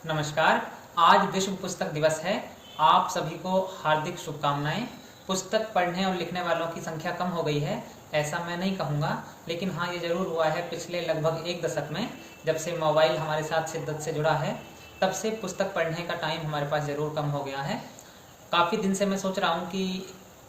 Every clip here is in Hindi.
नमस्कार। आज विश्व पुस्तक दिवस है। आप सभी को हार्दिक शुभकामनाएं। पुस्तक पढ़ने और लिखने वालों की संख्या कम हो गई है, ऐसा मैं नहीं कहूँगा, लेकिन हाँ, ये ज़रूर हुआ है पिछले लगभग एक दशक में, जब से मोबाइल हमारे साथ शिद्दत से जुड़ा है, तब से पुस्तक पढ़ने का टाइम हमारे पास ज़रूर कम हो गया है। काफ़ी दिन से मैं सोच रहा हूँ कि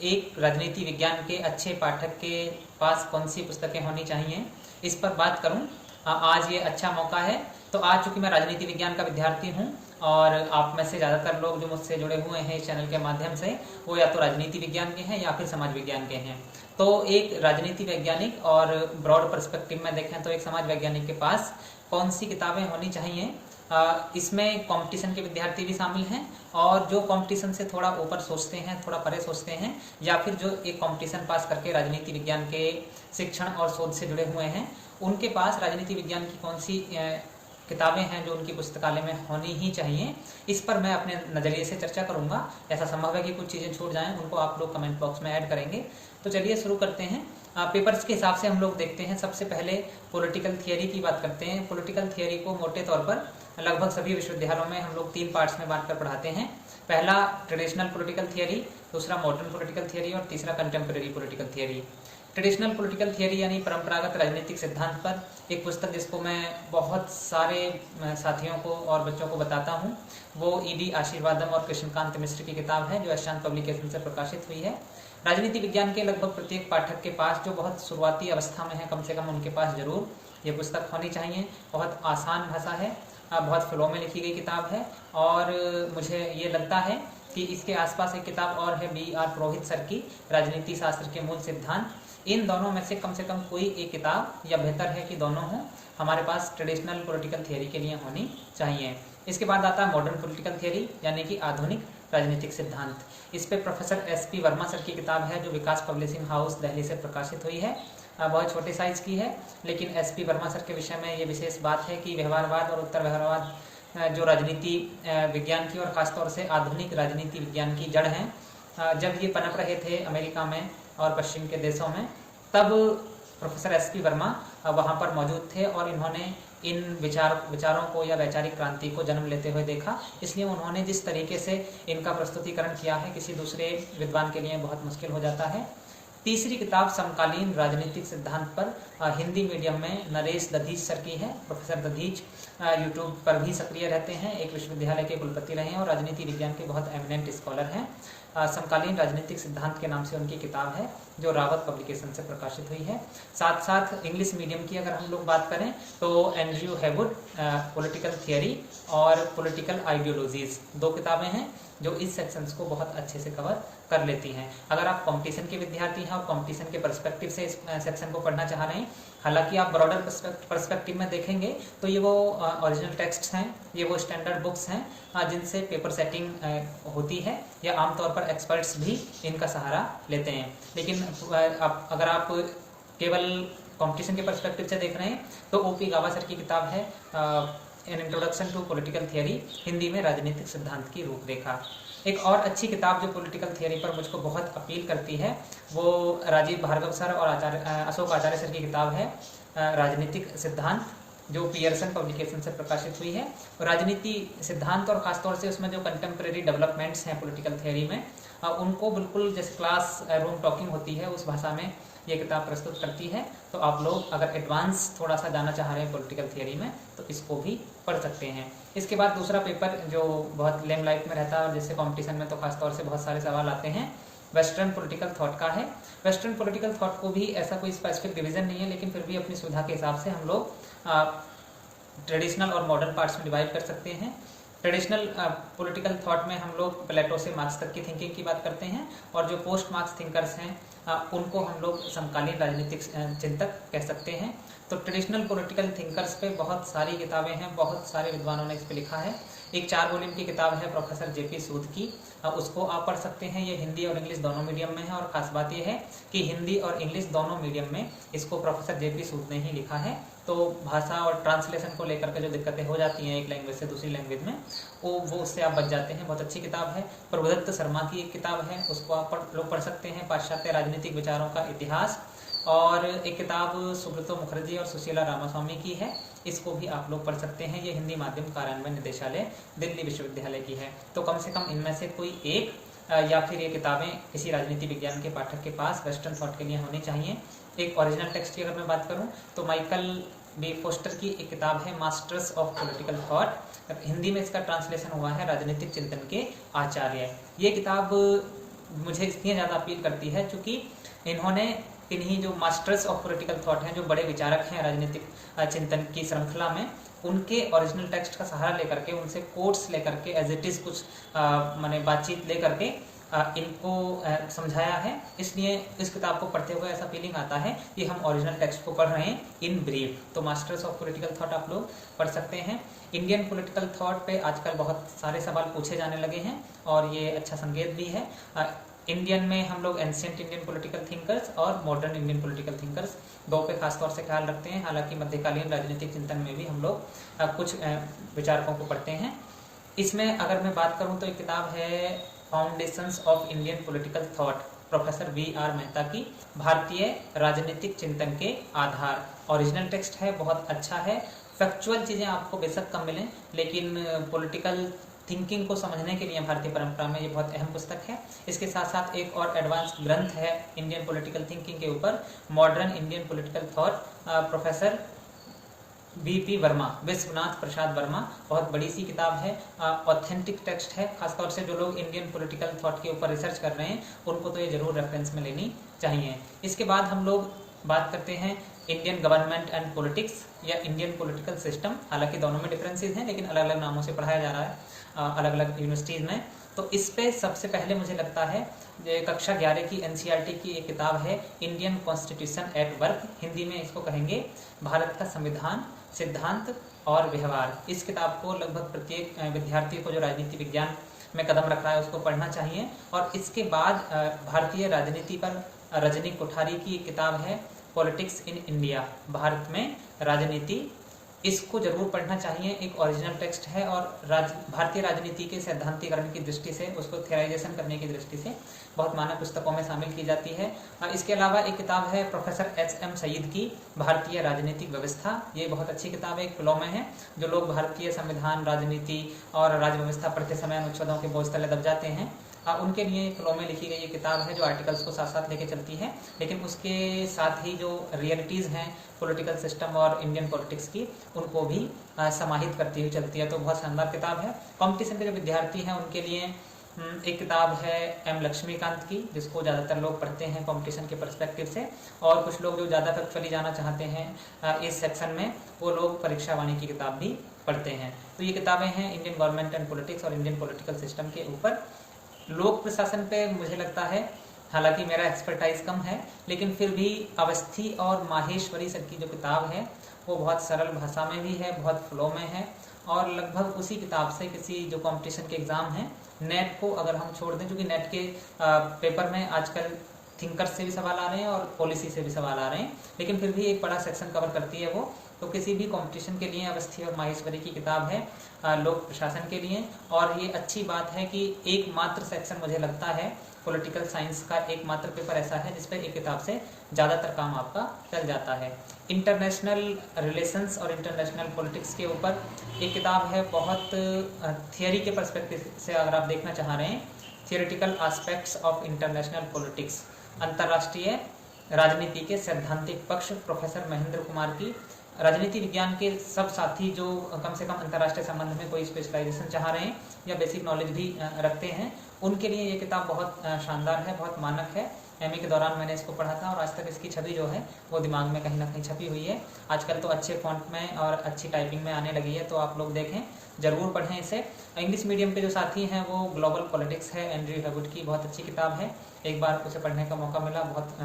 एक राजनीति विज्ञान के अच्छे पाठक के पास कौन सी पुस्तकें होनी चाहिए, इस पर बात करूँ। आज ये अच्छा मौका है। तो आज चूंकि मैं राजनीति विज्ञान का विद्यार्थी हूँ और आप में से ज़्यादातर लोग जो मुझसे जुड़े हुए हैं इस चैनल के माध्यम से, वो या तो राजनीति विज्ञान के हैं या फिर समाज विज्ञान के हैं। तो एक राजनीति वैज्ञानिक और ब्रॉड पर्सपेक्टिव में देखें तो एक समाज वैज्ञानिक के पास कौन सी किताबें होनी चाहिए। इसमें कंपटीशन के विद्यार्थी भी शामिल हैं और जो कंपटीशन से थोड़ा ऊपर सोचते हैं, थोड़ा परे सोचते हैं, या फिर जो एक कंपटीशन पास करके राजनीति विज्ञान के शिक्षण और शोध से जुड़े हुए हैं, उनके पास राजनीति विज्ञान की कौन सी किताबें हैं जो उनकी पुस्तकालय में होनी ही चाहिए। इस पर मैं अपने नज़रिए से चर्चा करूंगा। ऐसा संभव है कि कुछ चीज़ें छूट जाएं, उनको आप लोग कमेंट बॉक्स में ऐड करेंगे। तो चलिए शुरू करते हैं। पेपर्स के हिसाब से हम लोग देखते हैं। सबसे पहले पॉलिटिकल थियरी की बात करते हैं। पॉलिटिकल थियरी को मोटे तौर पर लगभग सभी विश्वविद्यालयों में हम लोग 3 पार्ट्स में बांट कर पढ़ाते हैं। पहला ट्रेडिशनल पॉलिटिकल थियरी, दूसरा मॉडर्न पॉलिटिकल थियरी और तीसरा contemporary political theory. Traditional political theory यानी परंपरागत राजनीतिक सिद्धांत पर एक पुस्तक जिसको मैं बहुत सारे साथियों को और बच्चों को बताता हूँ, वो ईडी आशीर्वादम और कृष्णकांत मिश्र की किताब है, जो अशांत पब्लिकेशन से प्रकाशित हुई है। राजनीति विज्ञान के लगभग प्रत्येक पाठक के पास, जो बहुत शुरुआती अवस्था में है, कम से कम उनके पास जरूर ये पुस्तक होनी चाहिए। बहुत आसान भाषा है, बहुत फ्लो में लिखी गई किताब है और मुझे ये लगता है कि इसके आसपास एक किताब और है B.R. पुरोहित सर की, राजनीति शास्त्र के मूल सिद्धांत। इन दोनों में से कम कोई एक किताब, या बेहतर है कि दोनों हों, हमारे पास ट्रेडिशनल पॉलिटिकल थियरी के लिए होनी चाहिए। इसके बाद आता है मॉडर्न पॉलिटिकल थियरी यानी कि आधुनिक राजनीतिक सिद्धांत। इस पे प्रोफेसर SP वर्मा सर की किताब है, जो विकास पब्लिशिंग हाउस दिल्ली से प्रकाशित हुई है। बहुत छोटे साइज की है, लेकिन SP वर्मा सर के विषय में ये विशेष बात है कि व्यवहारवाद और उत्तर व्यवहारवाद जो राजनीति विज्ञान की और खासतौर से आधुनिक राजनीति विज्ञान की जड़ हैं, जब ये पनप रहे थे अमेरिका में और पश्चिम के देशों में, तब प्रोफेसर SP वर्मा वहाँ पर मौजूद थे और इन्होंने इन विचारों को या वैचारिक क्रांति को जन्म लेते हुए देखा। इसलिए उन्होंने जिस तरीके से इनका प्रस्तुतिकरण किया है, किसी दूसरे विद्वान के लिए बहुत मुश्किल हो जाता है। तीसरी किताब समकालीन राजनीतिक सिद्धांत पर हिंदी मीडियम में नरेश दधीच सर की है। प्रोफेसर दधीच यूट्यूब पर भी सक्रिय रहते हैं, एक विश्वविद्यालय के कुलपति रहे हैं और राजनीति विज्ञान के बहुत एमिनेंट स्कॉलर हैं। समकालीन राजनीतिक सिद्धांत के नाम से उनकी किताब है, जो रावत पब्लिकेशन से प्रकाशित हुई है। साथ साथ इंग्लिश मीडियम की अगर हम लोग बात करें तो एंड्रयू हैवुड पॉलिटिकल थियरी और पॉलिटिकल आइडियोलॉजीज, 2 किताबें हैं जो इस सेक्शंस को बहुत अच्छे से कवर कर लेती हैं। अगर आप कंपटीशन के विद्यार्थी हैं और कंपटीशन के पर्सपेक्टिव से इस सेक्शन को पढ़ना चाह रहे हैं, हालांकि आप ब्रॉडर पर्सपेक्टिव में देखेंगे तो ये वो ओरिजिनल टेक्स्ट हैं, ये वो स्टैंडर्ड बुक्स हैं जिनसे पेपर सेटिंग होती है, या आमतौर पर एक्सपर्ट्स भी इनका सहारा लेते हैं। लेकिन अगर आप केवल कंपटीशन के पर्सपेक्टिव से देख रहे हैं तो OP गावा सर की किताब है an introduction to political theory, Hindi में राजनीतिक सिद्धांत की रूपरेखा। एक और अच्छी किताब जो पॉलिटिकल थियरी पर मुझको बहुत अपील करती है, वो राजीव भार्गव सर और अशोक आचार्य सर की किताब है राजनीतिक सिद्धांत, जो पियर्सन पब्लिकेशन से प्रकाशित हुई है। राजनीति सिद्धांत और खासतौर से उसमें जो कंटेम्प्रेरी डेवलपमेंट्स हैं पॉलिटिकल थियरी में, उनको बिल्कुल जैसे क्लास रूम टॉकिंग होती है उस भाषा में ये किताब प्रस्तुत करती है। तो आप लोग अगर एडवांस थोड़ा सा जाना चाह रहे हैं पॉलिटिकल थियरी में तो इसको भी पढ़ सकते हैं। इसके बाद दूसरा पेपर जो बहुत लेम लाइट में रहता है और जिससे कंपटीशन में तो खासतौर से बहुत सारे सवाल आते हैं, वेस्टर्न पॉलिटिकल थॉट का है। वेस्टर्न पॉलिटिकल थॉट को भी ऐसा कोई स्पेसिफिक डिवीजन नहीं है, लेकिन फिर भी अपनी सुविधा के हिसाब से हम लोग ट्रेडिशनल और मॉडर्न पार्ट्स में डिवाइड कर सकते हैं। ट्रेडिशनल पॉलिटिकल थॉट में हम लोग प्लेटो से मार्क्स तक की थिंकिंग की बात करते हैं, और जो पोस्ट मार्क्स थिंकर्स हैं उनको हम लोग समकालीन राजनीतिक चिंतक कह सकते हैं। तो ट्रेडिशनल पॉलिटिकल थिंकर्स पे बहुत सारी किताबें हैं, बहुत सारे विद्वानों ने इस पे लिखा है। एक 4 वॉल्यूम की किताब है प्रोफेसर JP सूद की, उसको आप पढ़ सकते हैं। ये हिंदी और इंग्लिश दोनों मीडियम में है, और खास बात यह है कि हिंदी और इंग्लिश दोनों मीडियम में इसको प्रोफेसर JP सूद ने ही लिखा है। तो भाषा और ट्रांसलेशन को लेकर के जो दिक्कतें हो जाती हैं एक लैंग्वेज से दूसरी लैंग्वेज में, वो उससे आप बच जाते हैं। बहुत अच्छी किताब है। प्रभुदत्त शर्मा की एक किताब है, उसको आप लोग पढ़ सकते हैं, पाश्चात्य राजनीतिक विचारों का इतिहास। और एक किताब सुब्रतो मुखर्जी और सुशीला रामास्वामी की है, इसको भी आप लोग पढ़ सकते हैं। ये हिंदी माध्यम कार्यान्वयन निदेशालय दिल्ली विश्वविद्यालय की है। तो कम से कम इनमें से कोई एक या फिर ये किताबें किसी राजनीति विज्ञान के पाठक के पास वेस्टर्न थॉट के लिए होनी चाहिए। एक ओरिजिनल टेक्स्ट की अगर मैं बात करूं तो माइकल बी फोस्टर की एक किताब है masters of political thought, Hindi में इसका ट्रांसलेशन हुआ है राजनीतिक चिंतन के आचार्य। ये किताब मुझे इसलिए ज़्यादा अपील करती है क्योंकि इन्होंने इन्हीं जो मास्टर्स ऑफ पॉलिटिकल थॉट हैं, जो बड़े विचारक हैं राजनीतिक चिंतन की श्रृंखला में, उनके ओरिजिनल टेक्स्ट का सहारा लेकर के, उनसे कोट्स लेकर के, एज इट इज कुछ माने बातचीत लेकर के इनको समझाया है। इसलिए इस किताब को पढ़ते हुए ऐसा फीलिंग आता है कि हम ओरिजिनल टेक्स्ट को पढ़ रहे हैं इन ब्रीफ। तो मास्टर्स ऑफ पॉलिटिकल थॉट आप लोग पढ़ सकते हैं। इंडियन पॉलिटिकल थॉट पे आजकल बहुत सारे सवाल पूछे जाने लगे हैं और ये अच्छा संकेत भी है। इंडियन में हम लोग एंशिएंट इंडियन पॉलिटिकल थिंकर्स और मॉडर्न इंडियन पॉलिटिकल थिंकर्स दो पे खासतौर से ख्याल रखते हैं। हालांकि मध्यकालीन राजनीतिक चिंतन में भी हम लोग कुछ विचारकों को पढ़ते हैं। इसमें अगर मैं बात करूं तो एक किताब है foundations of Indian political thought, professor VR. Mehta की, भारतीय राजनीतिक चिंतन के आधार। ओरिजिनल टेक्स्ट है, बहुत अच्छा है। फैक्चुअल चीजें आपको बेशक कम मिलें, लेकिन पॉलिटिकल थिंकिंग को समझने के लिए भारतीय परंपरा में ये बहुत अहम पुस्तक है। इसके साथ साथ एक और एडवांस ग्रंथ है इंडियन पॉलिटिकल थिंकिंग के ऊपर, modern Indian political thought, professor VP Verma, Vishwanath Prasad Verma. बहुत बड़ी सी किताब है, ऑथेंटिक टेक्स्ट है। खासतौर से जो लोग इंडियन पॉलिटिकल थॉट के ऊपर रिसर्च कर रहे हैं उनको तो ये जरूर रेफरेंस में लेनी चाहिए। इसके बाद हम लोग बात करते हैं इंडियन गवर्नमेंट एंड पॉलिटिक्स या इंडियन पॉलिटिकल सिस्टम। हालांकि दोनों में डिफरेंसेस हैं, लेकिन अलग अलग नामों से पढ़ाया जा रहा है अलग अलग यूनिवर्सिटीज में। तो इस पे सबसे पहले मुझे लगता है कक्षा 11 की एनसीईआरटी की एक किताब है Indian constitution at work, Hindi में इसको कहेंगे भारत का संविधान, सिद्धांत और व्यवहार। इस किताब को लगभग प्रत्येक विद्यार्थी को जो राजनीति विज्ञान में कदम रख रहा है उसको पढ़ना चाहिए। और इसके बाद भारतीय राजनीति पर रजनी कोठारी की किताब है पॉलिटिक्स इन इंडिया, भारत में राजनीति। इसको जरूर पढ़ना चाहिए। एक ओरिजिनल टेक्स्ट है और भारतीय राजनीति के सैद्धांतिकरण की दृष्टि से, उसको थियराइजेशन करने की दृष्टि से बहुत मानक पुस्तकों में शामिल की जाती है। इसके अलावा एक किताब है प्रोफेसर एच.एम. सईद की भारतीय राजनीतिक व्यवस्था। ये बहुत अच्छी किताब है, एक फ्लो में है। जो लोग भारतीय संविधान, राजनीति और राज्य व्यवस्था पढ़ते समय अनुच्छेदों के बोझ तले दब जाते हैं, उनके लिए फ्लो में लिखी गई ये किताब है जो आर्टिकल्स को साथ साथ लेके चलती है, लेकिन उसके साथ ही जो रियलिटीज़ हैं पॉलिटिकल सिस्टम और इंडियन पॉलिटिक्स की, उनको भी समाहित करती हुई चलती है। तो बहुत शानदार किताब है। कंपटीशन के जो विद्यार्थी हैं उनके लिए एक किताब है एम लक्ष्मीकांत की, जिसको ज़्यादातर लोग पढ़ते हैं कंपटीशन के पर्सपेक्टिव से, और कुछ लोग जो ज़्यादा फैक्चुअली जाना चाहते हैं इस सेक्शन में, वो लोग परीक्षा वाणी की किताब भी पढ़ते हैं। तो ये किताबें हैं इंडियन गवर्नमेंट एंड पॉलिटिक्स और इंडियन पॉलिटिकल सिस्टम के ऊपर। लोक प्रशासन पे मुझे लगता है, हालांकि मेरा एक्सपर्टाइज कम है, लेकिन फिर भी अवस्थी और माहेश्वरी सर की जो किताब है वो बहुत सरल भाषा में भी है, बहुत फ्लो में है, और लगभग उसी किताब से किसी जो कंपटीशन के एग्जाम हैं, नेट को अगर हम छोड़ दें, क्योंकि नेट के पेपर में आजकल थिंकर्स से भी सवाल आ रहे हैं और पॉलिसी से भी सवाल आ रहे हैं, लेकिन फिर भी एक बड़ा सेक्शन कवर करती है वो। तो किसी भी कंपटीशन के लिए अवस्थी और माहेश्वरी की किताब है लोक प्रशासन के लिए। और ये अच्छी बात है कि एकमात्र सेक्शन मुझे लगता है पॉलिटिकल साइंस का एकमात्र पेपर ऐसा है जिसपे एक किताब से ज़्यादातर काम आपका चल जाता है। इंटरनेशनल रिलेशंस और इंटरनेशनल पॉलिटिक्स के ऊपर एक किताब है, बहुत थियरी के पर्सपेक्टिव से अगर आप देखना चाह रहे हैं, theoretical aspects of international politics, अंतर्राष्ट्रीय राजनीति के सैद्धांतिक पक्ष, प्रोफेसर महेंद्र कुमार की। राजनीति विज्ञान के सब साथी जो कम से कम अंतर्राष्ट्रीय संबंध में कोई स्पेशलाइजेशन चाह रहे हैं या बेसिक नॉलेज भी रखते हैं, उनके लिए ये किताब बहुत शानदार है, बहुत मानक है। एमए के दौरान मैंने इसको पढ़ा था और आज तक इसकी छवि जो है वो दिमाग में कहीं ना कहीं छपी हुई है। आजकल तो अच्छे फॉन्ट में और अच्छी टाइपिंग में आने लगी है, तो आप लोग देखें, जरूर पढ़ें इसे। इंग्लिश मीडियम के जो साथी हैं वो ग्लोबल पॉलिटिक्स है, एंड्रयू हेवुड की, बहुत अच्छी किताब है। एक बार उसे पढ़ने का मौका मिला, बहुत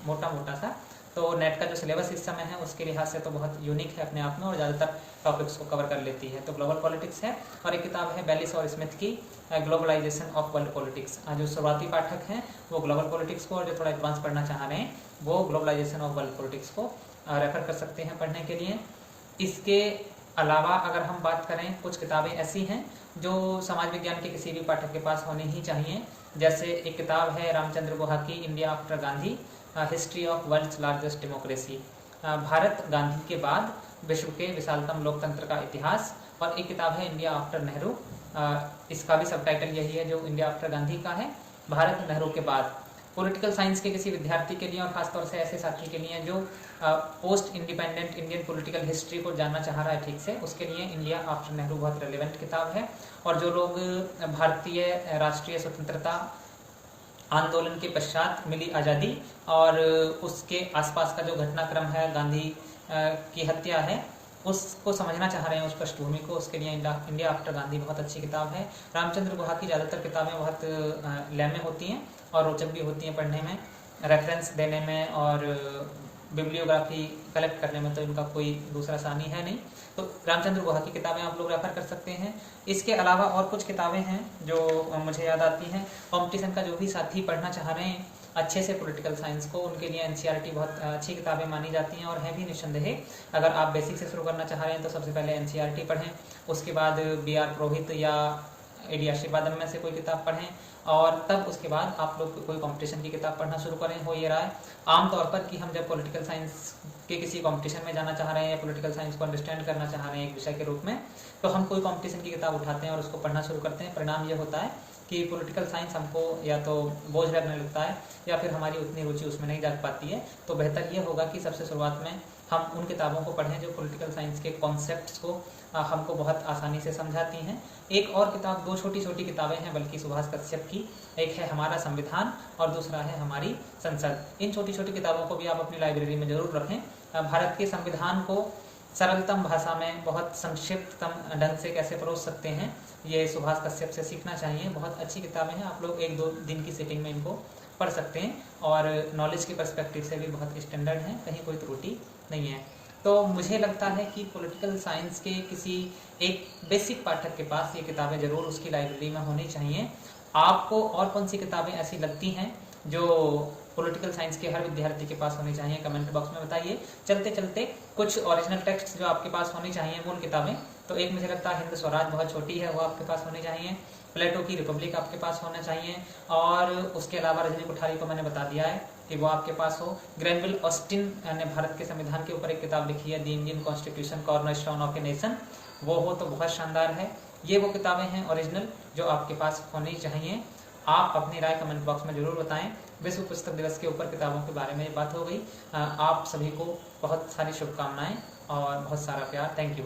मोटा सा। तो नेट का जो सिलेबस इस समय है उसके लिहाज से तो बहुत यूनिक है अपने आप में और ज़्यादातर टॉपिक्स को कवर कर लेती है। तो ग्लोबल पॉलिटिक्स है। और एक किताब है बेलिस और स्मिथ की ग्लोबलाइजेशन ऑफ वर्ल्ड पॉलिटिक्स। जो शुरुआती पाठक हैं वो ग्लोबल पॉलिटिक्स को, और जो थोड़ा एडवांस पढ़ना चाह रहे हैं वो ग्लोबलाइजेशन ऑफ वर्ल्ड पॉलिटिक्स को रेफर कर सकते हैं पढ़ने के लिए। इसके अलावा अगर हम बात करें, कुछ किताबें ऐसी हैं जो समाज विज्ञान के किसी भी पाठक के पास होनी ही चाहिए। जैसे एक किताब है रामचंद्र गुहा की India after Gandhi, history of world's largest democracy. Bharat Gandhi के बाद विश्व के विशालतम लोकतंत्र का इतिहास, और एक किताब है इंडिया आफ्टर नेहरू। इसका भी सबटाइटल यही है जो इंडिया आफ्टर गांधी का है, भारत नेहरू के बाद। पॉलिटिकल साइंस के किसी विद्यार्थी के लिए और खासतौर से ऐसे साथी के लिए जो post independent Indian political history को जानना चाह रहा है ठीक से, उसके लिए इंडिया आफ्टर नेहरू बहुत रेलेवेंट किताब है। और जो लोग भारतीय राष्ट्रीय स्वतंत्रता आंदोलन के पश्चात मिली आज़ादी और उसके आसपास का जो घटनाक्रम है, गांधी की हत्या है, उसको समझना चाह रहे हैं, उस पृष्ठभूमि को, उसके लिए इंडिया आफ्टर गांधी बहुत अच्छी किताब है। रामचंद्र गुहा की ज़्यादातर किताबें बहुत लैमे होती हैं और रोचक भी होती हैं पढ़ने में, रेफरेंस देने में और बिब्लियोग्राफी कलेक्ट करने में तो इनका कोई दूसरा सानी है नहीं। तो रामचंद्र गुहा की किताबें आप लोग रेफर कर सकते हैं। इसके अलावा और कुछ किताबें हैं जो मुझे याद आती हैं। कॉम्पिटिशन का जो भी साथी पढ़ना चाह रहे हैं अच्छे से पॉलिटिकल साइंस को, उनके लिए एनसीईआरटी बहुत अच्छी किताबें मानी जाती हैं और हैं भी निस्संदेह। अगर आप बेसिक से शुरू करना चाह रहे हैं तो सबसे पहले एनसीईआरटी पढ़ें, उसके बाद बी.आर. पुरोहित या ए.डी. आशीर्वादम में से कोई किताब पढ़ें और तब उसके बाद आप लोग कोई कंपटीशन की किताब पढ़ना शुरू करें। हो ये रहा है आमतौर पर कि हम जब पॉलिटिकल साइंस के किसी कंपटीशन में जाना चाह रहे हैं या पॉलिटिकल साइंस को अंडरस्टैंड करना चाह रहे हैं एक विषय के रूप में, तो हम कोई कंपटीशन की किताब उठाते हैं और उसको पढ़ना शुरू करते हैं। परिणाम ये होता है कि पॉलिटिकल साइंस हमको या तो बोझ लगने लगता है या फिर हमारी उतनी रुचि उसमें नहीं जाग पाती है। तो बेहतर ये होगा कि सबसे शुरुआत में हम उन किताबों को पढ़ें जो पॉलिटिकल साइंस के कॉन्सेप्ट्स को हमको बहुत आसानी से समझाती हैं। एक और किताब, दो छोटी छोटी किताबें हैं बल्कि सुभाष कश्यप की, एक है हमारा संविधान और दूसरा है हमारी संसद। इन छोटी छोटी किताबों को भी आप अपनी लाइब्रेरी में जरूर रखें। भारत के संविधान को सरलतम भाषा में बहुत संक्षिप्ततम ढंग से कैसे परोस सकते हैं, ये सुभाष कश्यप से सीखना चाहिए। बहुत अच्छी किताबें हैं, आप लोग एक दो दिन की सिटिंग में इनको पढ़ सकते हैं और नॉलेज के पर्सपेक्टिव से भी बहुत स्टैंडर्ड हैं, कहीं कोई त्रुटि नहीं है। तो मुझे लगता है कि पॉलिटिकल साइंस के किसी एक बेसिक पाठक के पास ये किताबें जरूर उसकी लाइब्रेरी में होनी चाहिए। आपको और कौन सी किताबें ऐसी लगती हैं जो पॉलिटिकल साइंस के हर विद्यार्थी के पास होनी चाहिए, कमेंट बॉक्स में बताइए। चलते चलते कुछ ओरिजिनल टेक्स्ट जो आपके पास होनी चाहिए, मूल किताबें, तो एक मुझे लगता है हिंद स्वराज बहुत छोटी है, वो आपके पास होनी चाहिए। प्लेटो की रिपब्लिक आपके पास होना चाहिए और उसके अलावा रजनी कोठारी को मैंने बता दिया है कि वो आपके पास हो। ग्रेनविल ऑस्टिन ने भारत के संविधान के ऊपर एक किताब लिखी है, the Indian constitution cornerstone of a nation, वो हो तो बहुत शानदार है। ये वो किताबें हैं ओरिजिनल जो आपके पास होनी चाहिए। आप अपनी राय कमेंट बॉक्स में जरूर बताएं। विश्व पुस्तक दिवस के ऊपर किताबों के बारे में ये बात हो गई। आप सभी को बहुत सारी शुभकामनाएं और बहुत सारा प्यार। Thank you.